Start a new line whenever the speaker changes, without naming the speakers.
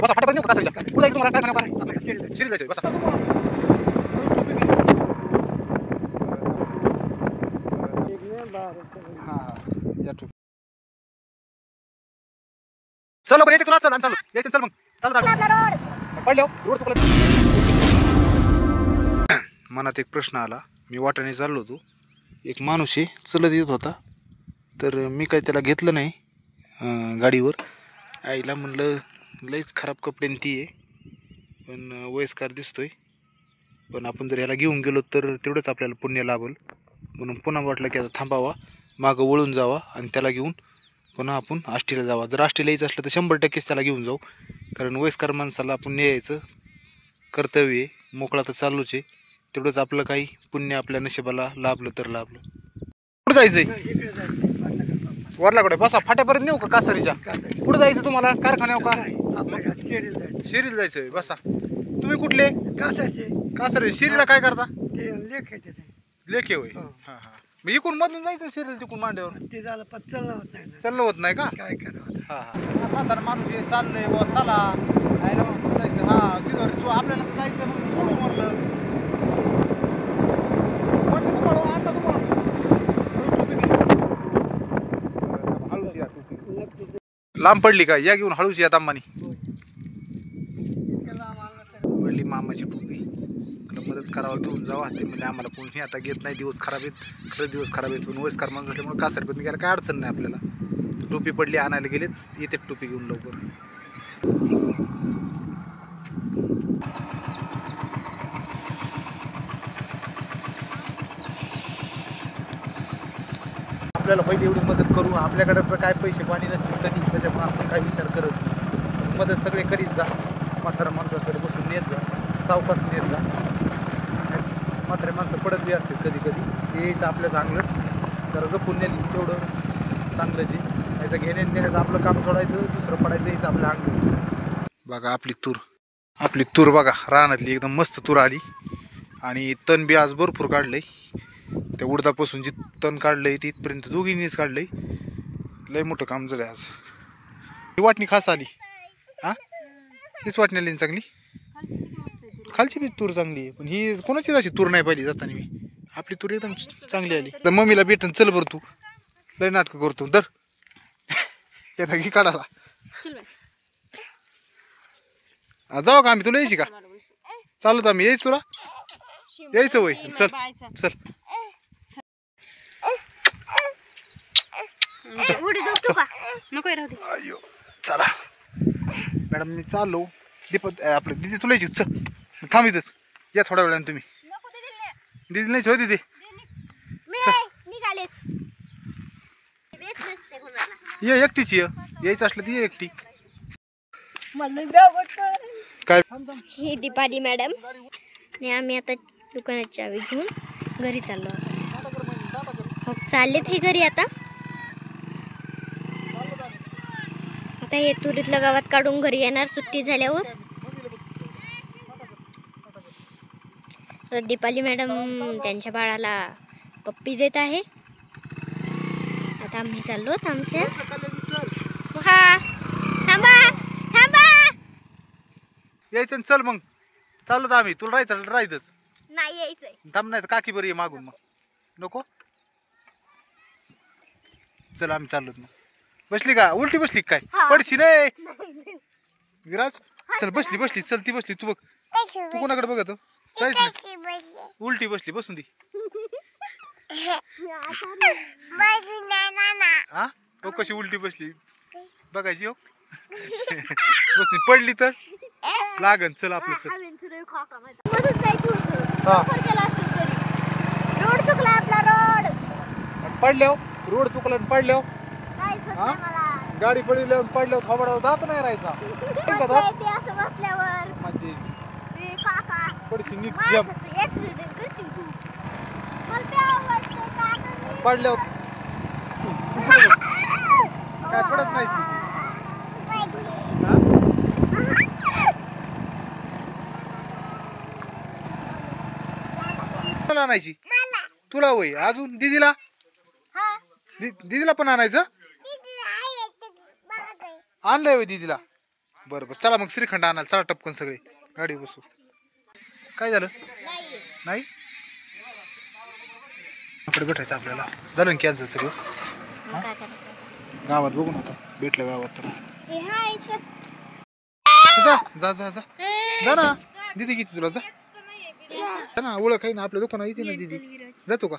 बसा फाट्यापर्यंत येऊ का कासारीच्या? कुठं जायचं तुम्हाला? काय शिरी जायचं बसा. चल लवकर यायचं तुला. चल आम्ही चालू यायचं. चल मग चालू पडलो रोड चुकला. मनात एक प्रश्न आला. मी वाटाने चाललो होतो. एक माणूस आहे चलत येत होता. तर मी काय त्याला घेतलं नाही गाडीवर. आईला म्हणलं लईच खराब कपडे ती आहे पण वयस्कर दिसतोय. पण आपण जर ह्याला घेऊन गेलो तर तेवढंच आपल्याला पुण्य लाभल. म्हणून पुन्हा वाटलं की आता थांबावा, मागं वळून जावा आणि त्याला घेऊन पुन्हा आपण आष्टीला जावा. जर आष्टीला यायचं असलं तर 100%च त्याला घेऊन जाऊ. कारण वयस्कर माणसाला आपण न्यायचं कर्तव्य आहे. मोकळा तर चालूच आहे. तेवढंच आपलं काही पुण्य आपल्या नशिबाला लाभलं तर लाभलं. कुठं जायचंय? वरलाकडे बसा फाट्यापर्यंत नेऊ का कासारीच्या? कुठं जायचं तुम्हाला? कारखान्यावर का शिरीला जायचंय? बसा. तुम्ही कुठले? कासारी. शिरीला काय करता? लेखे होय. हां हां. मग इकून मधून जायचं शिरीला तिकून मांड्यावर? ते झालं पण चालणं होत नाही का? काय करावं. हां हां. म्हातारा माणूस हे चाललंय व चला आयला मग जायचं. हां तिथं आपल्याला जायचं मग सोडू म्हणलं. हळूच या. लांब पडली का? या घेऊन हळूच या तांबानी. पडली मामाची टोपी. मदत करावं घेऊन जावा. ते म्हणजे आम्हाला कोणी आता घेत नाही. दिवस खराब आहेत. खरंच दिवस खराब आहेत. पण वयस्कर माणूस असल्यामुळे कासारपर्यंत गेला काय अडचण नाही आपल्याला. टोपी पडली आणायला गेलेत. येते टोपी घेऊन लवकर. आपल्याला पहिले एवढी मदत करू. आपल्याकडे तर काय पैसे पाणी नसतील कधी. त्याच्यामुळे आपण काय विचार करत नाही. मदत सगळे करीत जा. म्हातारा माणसाकडे बसून नेत जा. सावकाश नेत जा. म्हातारे माणसं पडत बी असतील कधी कधी. ते यायचं आपल्या चांगलं. जरा जपून नेली तेवढं चांगलंच आहे. नाही तर घेण्यात देण्याचं आपलं काम सोडायचं. दुसरं पडायचं यायचं आपल्या अंग. बघा आपली तूर बघा रानातली एकदम मस्त तूर आली. आणि तण बी आज भरपूर काढलंय. त्या उडदापासून जी तण काढलंय तिथपर्यंत दोघींनीच काढलंय. लय मोठं काम झालंय आज. ही वाटणी खास आली. हा हीच वाटणी आली चांगली. खालची बी तूर चांगली आहे. पण ही कोणाचीच अशी तूर नाही पाहिली जाताना मी. आपली तूर एकदम चांगली आली. तर मम्मीला भेटून चल बरं तू. लय नाटकं करतो दर येता की काढायला. जाऊ का आम्ही? तुला यायची का? चालू आम्ही यायच तुला यायचं वय. चल चल अयो चला मॅडम मी चाललो. दीपक आपलं दिदी तुला यायची. चल थांबितच या थोड्या वेळाने तुम्ही. दिदी नाहीच हो दिदी. ये एकटीच यायचं असलं ती एकटी. काय
ही दीपाली मॅडम आणि आम्ही आता दुकानाची चावी घेऊन घरी चाललो आहोत. चाललेत हे घरी आता. आता हे तुरीतलं गावात काढून घरी येणार सुट्टी झाल्यावर. दीपाली मॅडम त्यांच्या बाळाला पप्पी देत आहे. आता आम्ही चाललो आमच्या. हा थांबा थांबा.
यायचं चल मग चालत आम्ही. तुला राहायचंच
नाही यायचंय.
थांब नाही तर काकी बरी आहे मागून. मग नको चल आम्ही चाललो. मग बसली का? उलटी बसली काय? पडशी नाही विराज. चल बसली चल ती बसली. तू बघ तू कोणाकडे बघत उलटी बसली. बसून दी. हा हो कशी उलटी बसली बघायची. हो बसली पडली तर लागन. चल आपलं चल.
रोड चुकला आपला.
रोड चुकला पडल्या. गाडी पडली पडल्यावर थोबडावर दात नाही राहायचा. पडशी नीट जम पडल्यावर काय पडत नाही. तुला आणायची? तुला वय अजून दीदीला? दीदीला पण आणायचं? आणलंय वय दीदीला? बरं बरं चला मग श्रीखंड आणाल चला टपकन सगळे गाडी बसू. काय झालं नाही इकडे भेटायचं आपल्याला झालं ना कॅन्सल सगळं.
मग काय करायचं?
गावात बघू ना आता भेटलं गावात तर
हे हाय चल.
जा जा जा जा जा ना दीदी किती तुला जा जा ना ओळख आहे ना आपल्या दुकानात येते ना दीदी जातो का